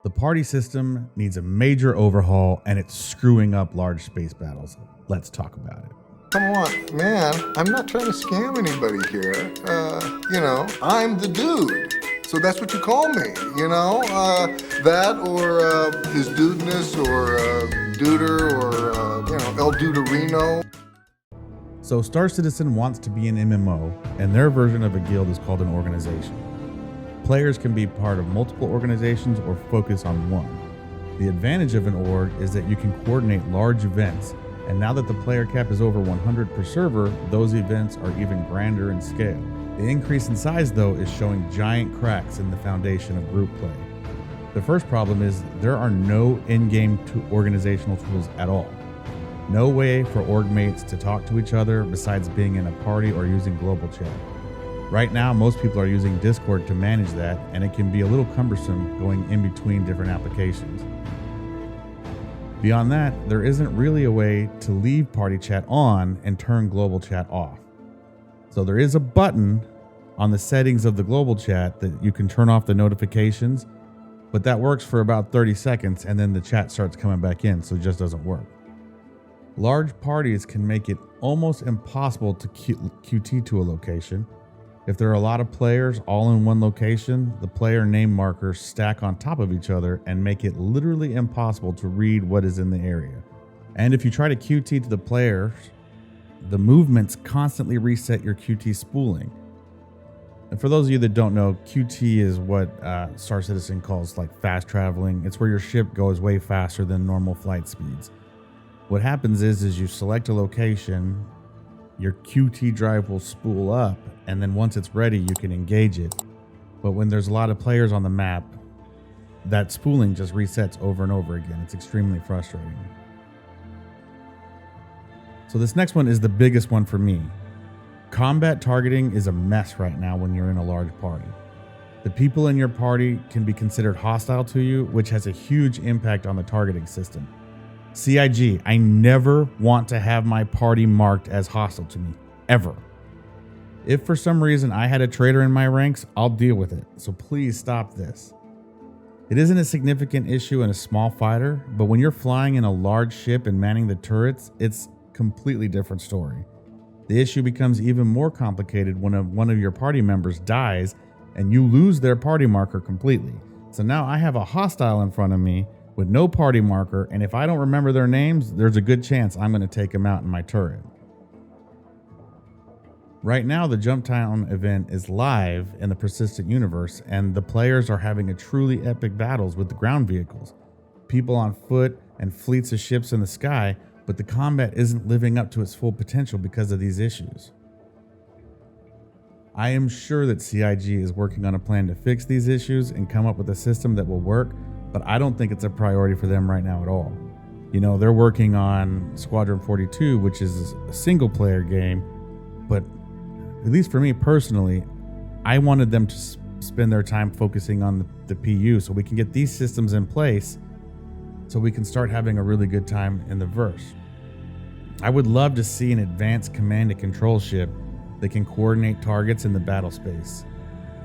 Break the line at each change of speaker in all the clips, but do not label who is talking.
The party system needs a major overhaul and it's screwing up large space battles. Let's talk about it.
Come on, man, I'm not trying to scam anybody here. I'm the dude. So that's what you call me, that or his dudeness or duder or, El Duderino.
So Star Citizen wants to be an MMO, and their version of a guild is called an organization. Players can be part of multiple organizations or focus on one. The advantage of an org is that you can coordinate large events, and now that the player cap is over 100 per server, those events are even grander in scale. The increase in size, though, is showing giant cracks in the foundation of group play. The first problem is there are no in-game organizational tools at all. No way for org mates to talk to each other besides being in a party or using global chat. Right now, most people are using Discord to manage that, and it can be a little cumbersome going in between different applications. Beyond that, there isn't really a way to leave party chat on and turn global chat off. So there is a button on the settings of the global chat that you can turn off the notifications, but that works for about 30 seconds and then the chat starts coming back in, so it just doesn't work. Large parties can make it almost impossible to QT to a location. If there are a lot of players all in one location, the player name markers stack on top of each other and make it literally impossible to read what is in the area. And if you try to QT to the players, the movements constantly reset your QT spooling. And for those of you that don't know, QT is what Star Citizen calls like fast traveling. It's where your ship goes way faster than normal flight speeds. What happens is you select a location, your QT drive will spool up, and then once it's ready, you can engage it. But when there's a lot of players on the map, that spooling just resets over and over again. It's extremely frustrating. So this next one is the biggest one for me. Combat targeting is a mess right now when you're in a large party. The people in your party can be considered hostile to you, which has a huge impact on the targeting system. CIG, I never want to have my party marked as hostile to me, ever. If for some reason I had a traitor in my ranks, I'll deal with it, so please stop this. It isn't a significant issue in a small fighter, but when you're flying in a large ship and manning the turrets, it's a completely different story. The issue becomes even more complicated when one of your party members dies and you lose their party marker completely. So now I have a hostile in front of me with no party marker, and if I don't remember their names, there's a good chance I'm going to take them out in my turret. Right now, the Jump Town event is live in the Persistent universe, and the players are having a truly epic battles with the ground vehicles, people on foot, and fleets of ships in the sky, but the combat isn't living up to its full potential because of these issues. I am sure that CIG is working on a plan to fix these issues and come up with a system that will work, but I don't think it's a priority for them right now at all. They're working on Squadron 42, which is a single player game, but at least for me personally, I wanted them to spend their time focusing on the PU so we can get these systems in place so we can start having a really good time in the verse. I would love to see an advanced command and control ship that can coordinate targets in the battle space.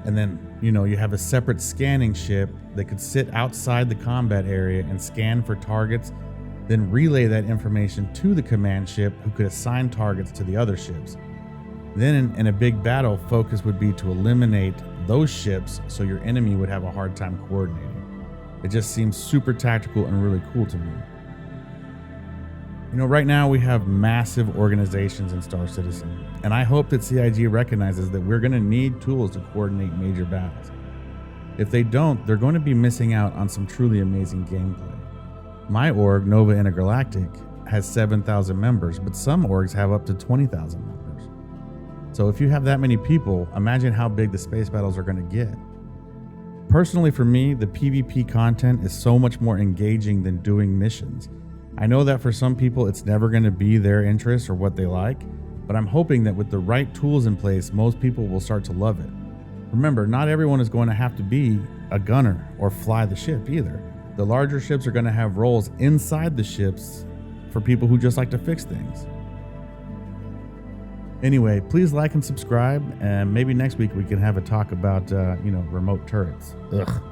And then, you have a separate scanning ship that could sit outside the combat area and scan for targets, then relay that information to the command ship who could assign targets to the other ships. Then in a big battle, focus would be to eliminate those ships so your enemy would have a hard time coordinating. It just seems super tactical and really cool to me. Right now we have massive organizations in Star Citizen, and I hope that CIG recognizes that we're going to need tools to coordinate major battles. If they don't, they're going to be missing out on some truly amazing gameplay. My org, Nova Intergalactic, has 7,000 members, but some orgs have up to 20,000 members. So if you have that many people, imagine how big the space battles are going to get. Personally, for me, the PvP content is so much more engaging than doing missions. I know that for some people, it's never going to be their interest or what they like, but I'm hoping that with the right tools in place, most people will start to love it. Remember, not everyone is going to have to be a gunner or fly the ship either. The larger ships are going to have roles inside the ships for people who just like to fix things. Anyway, please like and subscribe, and maybe next week we can have a talk about, remote turrets. Ugh.